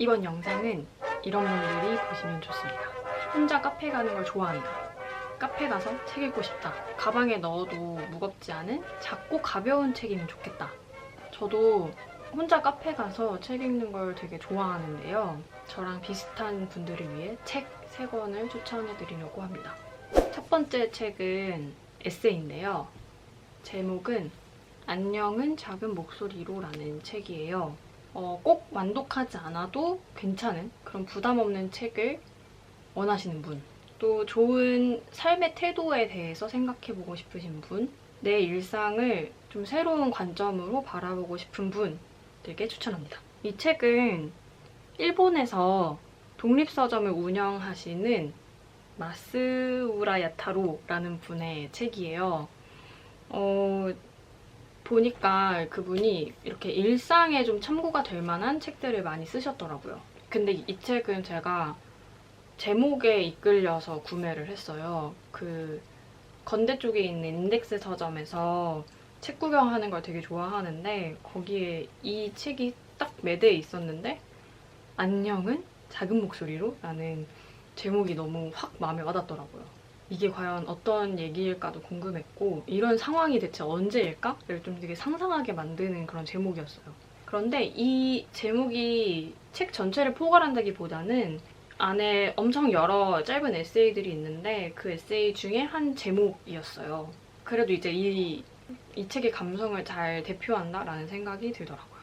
이번 영상은 이런 분들이 보시면 좋습니다. 혼자 카페 가는 걸 좋아한다. 카페 가서 책 읽고 싶다. 가방에 넣어도 무겁지 않은 작고 가벼운 책이면 좋겠다. 저도 혼자 카페 가서 책 읽는 걸 되게 좋아하는데요. 저랑 비슷한 분들을 위해 책 3권을 추천해드리려고 합니다. 첫 번째 책은 에세이인데요. 제목은 안녕은 작은 목소리로 라는 책이에요. 꼭 완독하지 않아도 괜찮은 그런 부담 없는 책을 원하시는 분, 또 좋은 삶의 태도에 대해서 생각해보고 싶으신 분, 내 일상을 좀 새로운 관점으로 바라보고 싶은 분들께 추천합니다. 이 책은 일본에서 독립서점을 운영하시는 마스우라 야타로라는 분의 책이에요. 보니까 그분이 이렇게 일상에 좀 참고가 될 만한 책들을 많이 쓰셨더라고요. 근데 이 책은 제가 제목에 이끌려서 구매를 했어요. 그 건대 쪽에 있는 인덱스 서점에서 책 구경하는 걸 되게 좋아하는데 거기에 이 책이 딱 매대에 있었는데 안녕은 작은 목소리로? 라는 제목이 너무 확 마음에 와닿더라고요. 이게 과연 어떤 얘기일까도 궁금했고 이런 상황이 대체 언제일까?를 좀 되게 상상하게 만드는 그런 제목이었어요. 그런데 이 제목이 책 전체를 포괄한다기보다는 안에 엄청 여러 짧은 에세이들이 있는데 그 에세이 중에 한 제목이었어요. 그래도 이제 이 책의 감성을 잘 대표한다라는 생각이 들더라고요.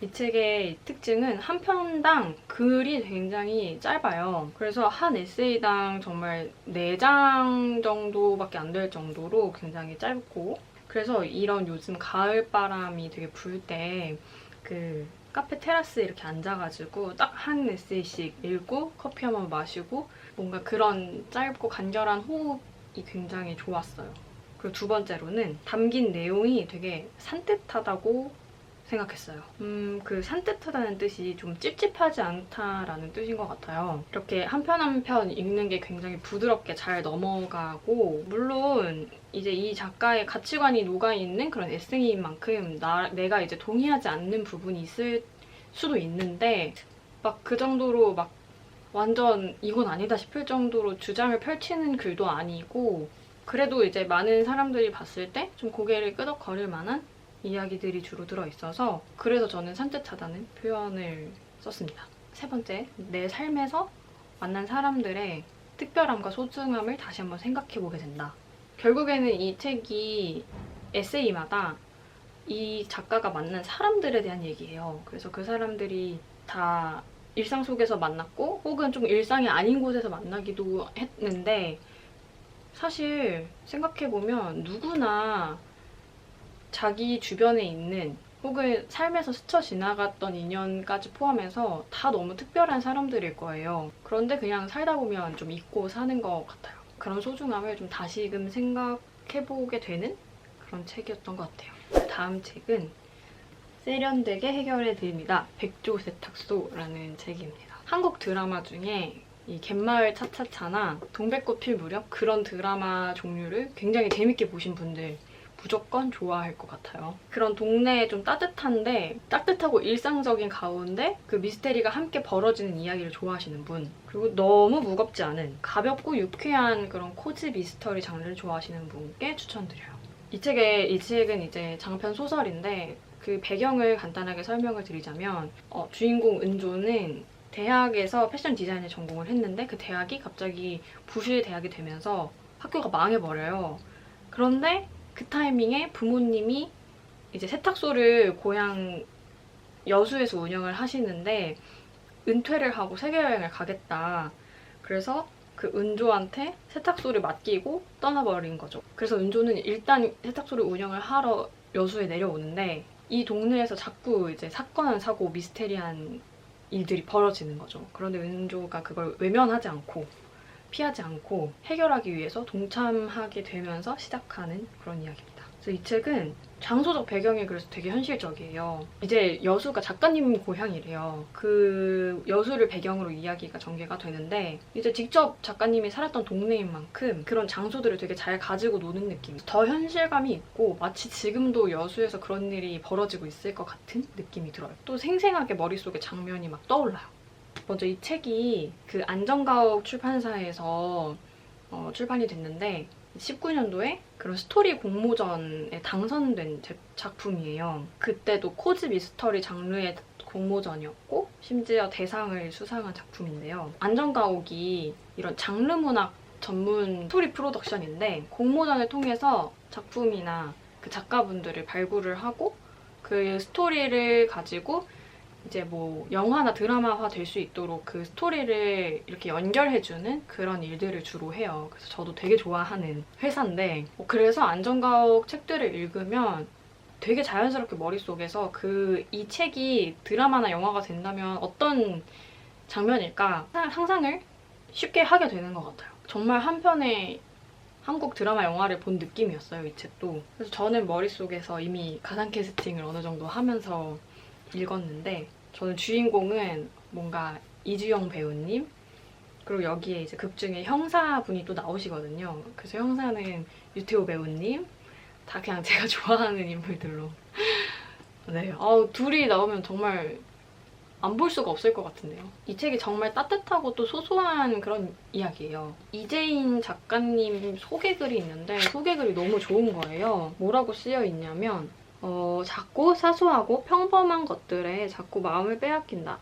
이 책의 특징은 한 편당 글이 굉장히 짧아요. 그래서 한 에세이당 정말 4장 정도밖에 안 될 정도로 굉장히 짧고, 그래서 이런 요즘 가을바람이 되게 불 때 그 카페 테라스에 이렇게 앉아가지고 딱 한 에세이씩 읽고 커피 한번 마시고 뭔가 그런 짧고 간결한 호흡이 굉장히 좋았어요. 그리고 두 번째로는 담긴 내용이 되게 산뜻하다고 생각했어요. 그 산뜻하다는 뜻이 좀 찝찝하지 않다라는 뜻인 것 같아요. 이렇게 한 편 한 편 읽는 게 굉장히 부드럽게 잘 넘어가고, 물론 이제 이 작가의 가치관이 녹아있는 그런 에세이인 만큼 내가 이제 동의하지 않는 부분이 있을 수도 있는데 막 그 정도로 막 완전 이건 아니다 싶을 정도로 주장을 펼치는 글도 아니고, 그래도 이제 많은 사람들이 봤을 때 좀 고개를 끄덕거릴 만한 이야기들이 주로 들어있어서 그래서 저는 산뜻하다는 표현을 썼습니다. 세 번째, 내 삶에서 만난 사람들의 특별함과 소중함을 다시 한번 생각해보게 된다. 결국에는 이 책이 에세이마다 이 작가가 만난 사람들에 대한 얘기예요. 그래서 그 사람들이 다 일상 속에서 만났고 혹은 좀 일상이 아닌 곳에서 만나기도 했는데, 사실 생각해보면 누구나 자기 주변에 있는 혹은 삶에서 스쳐 지나갔던 인연까지 포함해서 다 너무 특별한 사람들일 거예요. 그런데 그냥 살다 보면 좀 잊고 사는 것 같아요. 그런 소중함을 좀 다시금 생각해보게 되는 그런 책이었던 것 같아요. 다음 책은 세련되게 해결해드립니다. 백조 세탁소라는 책입니다. 한국 드라마 중에 이 갯마을 차차차나 동백꽃 필 무렵 그런 드라마 종류를 굉장히 재밌게 보신 분들 무조건 좋아할 것 같아요. 그런 동네에 좀 따뜻한데 따뜻하고 일상적인 가운데 그 미스테리가 함께 벌어지는 이야기를 좋아하시는 분, 그리고 너무 무겁지 않은 가볍고 유쾌한 그런 코지 미스터리 장르를 좋아하시는 분께 추천드려요. 이 책은 이제 장편 소설인데 그 배경을 간단하게 설명을 드리자면 주인공 은조는 대학에서 패션 디자인을 전공을 했는데 그 대학이 갑자기 부실 대학이 되면서 학교가 망해버려요. 그런데 그 타이밍에 부모님이 이제 세탁소를 고향 여수에서 운영을 하시는데 은퇴를 하고 세계여행을 가겠다. 그래서 그 은조한테 세탁소를 맡기고 떠나버린 거죠. 그래서 은조는 일단 세탁소를 운영을 하러 여수에 내려오는데 이 동네에서 자꾸 이제 사건, 사고, 미스테리한 일들이 벌어지는 거죠. 그런데 은조가 그걸 외면하지 않고 피하지 않고 해결하기 위해서 동참하게 되면서 시작하는 그런 이야기입니다. 그래서 이 책은 장소적 배경이 그래서 되게 현실적이에요. 이제 여수가 작가님 고향이래요. 그 여수를 배경으로 이야기가 전개가 되는데 이제 직접 작가님이 살았던 동네인 만큼 그런 장소들을 되게 잘 가지고 노는 느낌. 더 현실감이 있고 마치 지금도 여수에서 그런 일이 벌어지고 있을 것 같은 느낌이 들어요. 또 생생하게 머릿속에 장면이 막 떠올라요. 먼저 이 책이 그 안정가옥 출판사에서 출판이 됐는데 19년도에 그런 스토리 공모전에 당선된 작품이에요. 그때도 코즈 미스터리 장르의 공모전이었고 심지어 대상을 수상한 작품인데요. 안정가옥이 이런 장르 문학 전문 스토리 프로덕션인데 공모전을 통해서 작품이나 그 작가분들을 발굴을 하고 그 스토리를 가지고 이제 뭐 영화나 드라마화 될 수 있도록 그 스토리를 이렇게 연결해주는 그런 일들을 주로 해요. 그래서 저도 되게 좋아하는 회사인데 그래서 안정가옥 책들을 읽으면 되게 자연스럽게 머릿속에서 이 책이 드라마나 영화가 된다면 어떤 장면일까 상상을 쉽게 하게 되는 것 같아요. 정말 한 편의 한국 드라마 영화를 본 느낌이었어요, 이 책도. 그래서 저는 머릿속에서 이미 가상 캐스팅을 어느 정도 하면서 읽었는데 저는 주인공은 뭔가 이주영 배우님 그리고 여기에 이제 극 중에 형사분이 또 나오시거든요. 그래서 형사는 유태호 배우님 다 그냥 제가 좋아하는 인물들로 네, 둘이 나오면 정말 안 볼 수가 없을 것 같은데요. 이 책이 정말 따뜻하고 또 소소한 그런 이야기예요. 이재인 작가님 소개글이 있는데 소개글이 너무 좋은 거예요. 뭐라고 쓰여 있냐면 작고 사소하고 평범한 것들에 자꾸 마음을 빼앗긴다.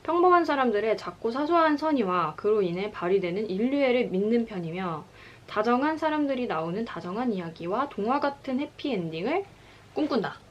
평범한 사람들의 작고 사소한 선의와 그로 인해 발휘되는 인류애를 믿는 편이며 다정한 사람들이 나오는 다정한 이야기와 동화 같은 해피엔딩을 꿈꾼다.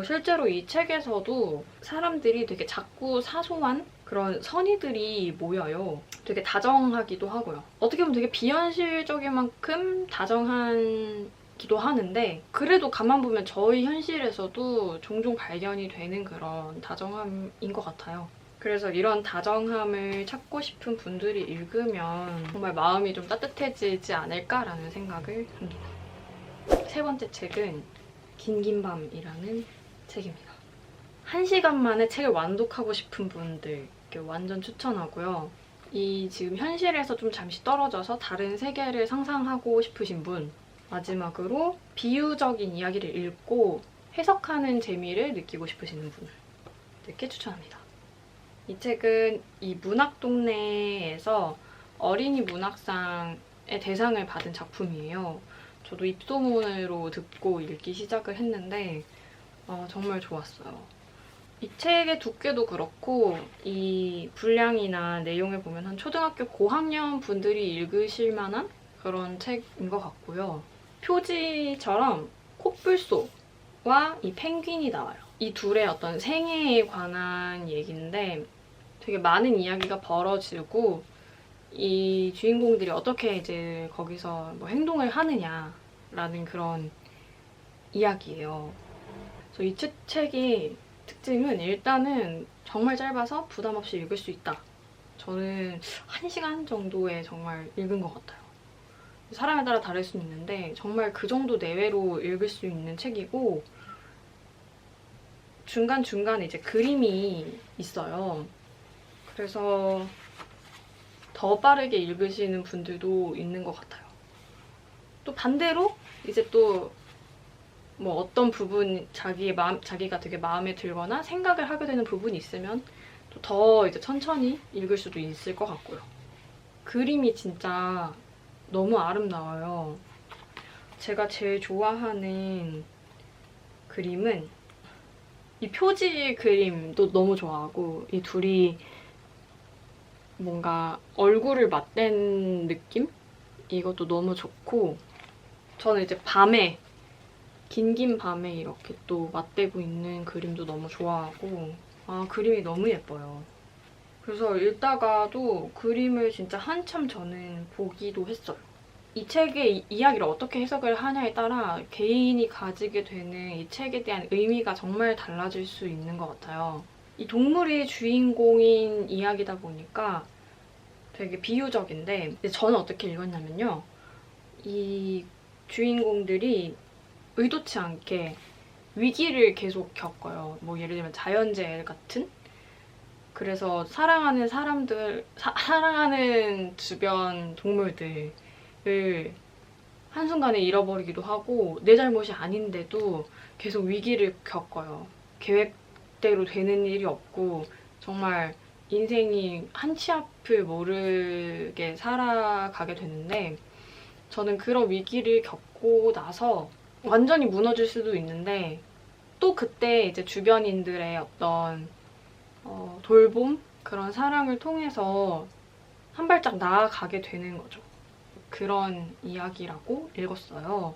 실제로 이 책에서도 사람들이 되게 작고 사소한 그런 선의들이 모여요. 되게 다정하기도 하고요. 어떻게 보면 되게 비현실적인 만큼 다정하기도 하는데 그래도 가만 보면 저희 현실에서도 종종 발견이 되는 그런 다정함인 것 같아요. 그래서 이런 다정함을 찾고 싶은 분들이 읽으면 정말 마음이 좀 따뜻해지지 않을까라는 생각을 합니다. 세 번째 책은 긴긴밤이라는 책입니다. 1시간 만에 책을 완독하고 싶은 분들 완전 추천하고요. 이 지금 현실에서 좀 잠시 떨어져서 다른 세계를 상상하고 싶으신 분, 마지막으로 비유적인 이야기를 읽고 해석하는 재미를 느끼고 싶으시는 분들께 추천합니다. 이 책은 이 문학동네에서 어린이 문학상의 대상을 받은 작품이에요. 저도 입소문으로 듣고 읽기 시작을 했는데 정말 좋았어요. 이 책의 두께도 그렇고 이 분량이나 내용을 보면 한 초등학교 고학년 분들이 읽으실 만한 그런 책인 것 같고요. 표지처럼 코뿔소와 이 펭귄이 나와요. 이 둘의 어떤 생애에 관한 얘기인데 되게 많은 이야기가 벌어지고 이 주인공들이 어떻게 이제 거기서 뭐 행동을 하느냐라는 그런 이야기예요. 그래서 이 책이 특징은 일단은 정말 짧아서 부담 없이 읽을 수 있다. 저는 1시간 정도에 정말 읽은 것 같아요. 사람에 따라 다를 수는 있는데 정말 그 정도 내외로 읽을 수 있는 책이고 중간중간에 이제 그림이 있어요. 그래서 더 빠르게 읽으시는 분들도 있는 것 같아요. 또 반대로 이제 또 뭐 어떤 부분 자기가 되게 마음에 들거나 생각을 하게 되는 부분이 있으면 또 더 이제 천천히 읽을 수도 있을 것 같고요. 그림이 진짜 너무 아름다워요. 제가 제일 좋아하는 그림은 이 표지 그림도 너무 좋아하고 이 둘이 뭔가 얼굴을 맞댄 느낌? 이것도 너무 좋고 저는 이제 밤에 긴긴 밤에 이렇게 또 맞대고 있는 그림도 너무 좋아하고 그림이 너무 예뻐요. 그래서 읽다가도 그림을 진짜 한참 저는 보기도 했어요. 이 책의 이야기를 어떻게 해석을 하냐에 따라 개인이 가지게 되는 이 책에 대한 의미가 정말 달라질 수 있는 것 같아요. 이 동물이 주인공인 이야기다 보니까 되게 비유적인데 저는 어떻게 읽었냐면요. 이 주인공들이 의도치 않게 위기를 계속 겪어요. 뭐 예를 들면 자연재해 같은? 그래서 사랑하는 사람들, 사랑하는 주변 동물들을 한순간에 잃어버리기도 하고 내 잘못이 아닌데도 계속 위기를 겪어요. 계획대로 되는 일이 없고 정말 인생이 한 치 앞을 모르게 살아가게 됐는데 저는 그런 위기를 겪고 나서 완전히 무너질 수도 있는데 또 그때 이제 주변인들의 어떤 돌봄? 그런 사랑을 통해서 한 발짝 나아가게 되는 거죠. 그런 이야기라고 읽었어요.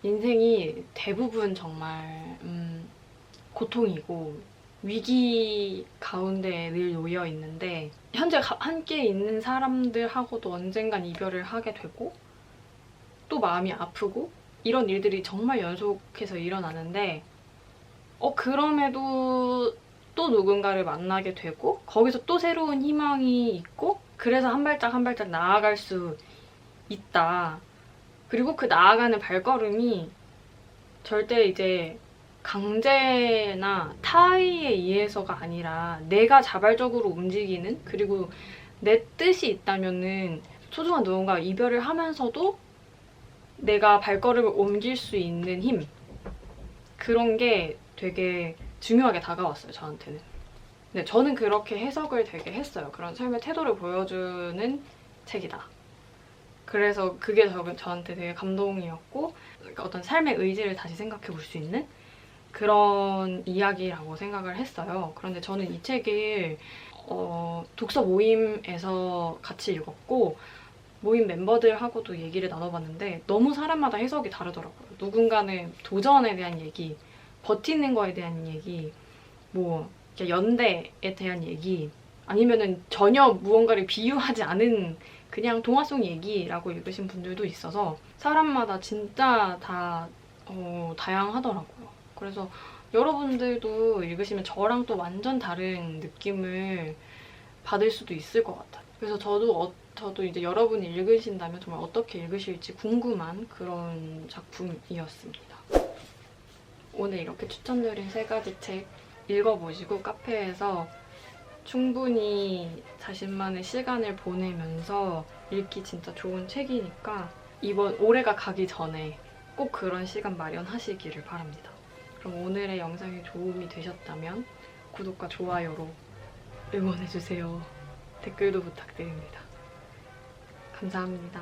인생이 대부분 정말 고통이고 위기 가운데 늘 놓여 있는데 현재 함께 있는 사람들하고도 언젠간 이별을 하게 되고 또 마음이 아프고 이런 일들이 정말 연속해서 일어나는데 그럼에도 또 누군가를 만나게 되고 거기서 또 새로운 희망이 있고 그래서 한 발짝 한 발짝 나아갈 수 있다. 그리고 그 나아가는 발걸음이 절대 이제 강제나 타의에 의해서가 아니라 내가 자발적으로 움직이는 그리고 내 뜻이 있다면은 소중한 누군가와 이별을 하면서도 내가 발걸음을 옮길 수 있는 힘 그런 게 되게 중요하게 다가왔어요, 저한테는. 네, 저는 그렇게 해석을 되게 했어요. 그런 삶의 태도를 보여주는 책이다. 그래서 그게 저한테 되게 감동이었고 어떤 삶의 의지를 다시 생각해 볼 수 있는 그런 이야기라고 생각을 했어요. 그런데 저는 이 책을 독서 모임에서 같이 읽었고 모임 멤버들하고도 얘기를 나눠봤는데 너무 사람마다 해석이 다르더라고요. 누군가는 도전에 대한 얘기, 버티는 거에 대한 얘기, 뭐 연대에 대한 얘기 아니면은 전혀 무언가를 비유하지 않은 그냥 동화 속 얘기라고 읽으신 분들도 있어서 사람마다 진짜 다 다양하더라고요. 그래서 여러분들도 읽으시면 저랑 또 완전 다른 느낌을 받을 수도 있을 것 같아요. 그래서 저도 이제 여러분이 읽으신다면 정말 어떻게 읽으실지 궁금한 그런 작품이었습니다. 오늘 이렇게 추천드린 3가지 책 읽어보시고 카페에서 충분히 자신만의 시간을 보내면서 읽기 진짜 좋은 책이니까 이번 올해가 가기 전에 꼭 그런 시간 마련하시기를 바랍니다. 그럼 오늘의 영상이 도움이 되셨다면 구독과 좋아요로 응원해주세요. 댓글도 부탁드립니다. 감사합니다.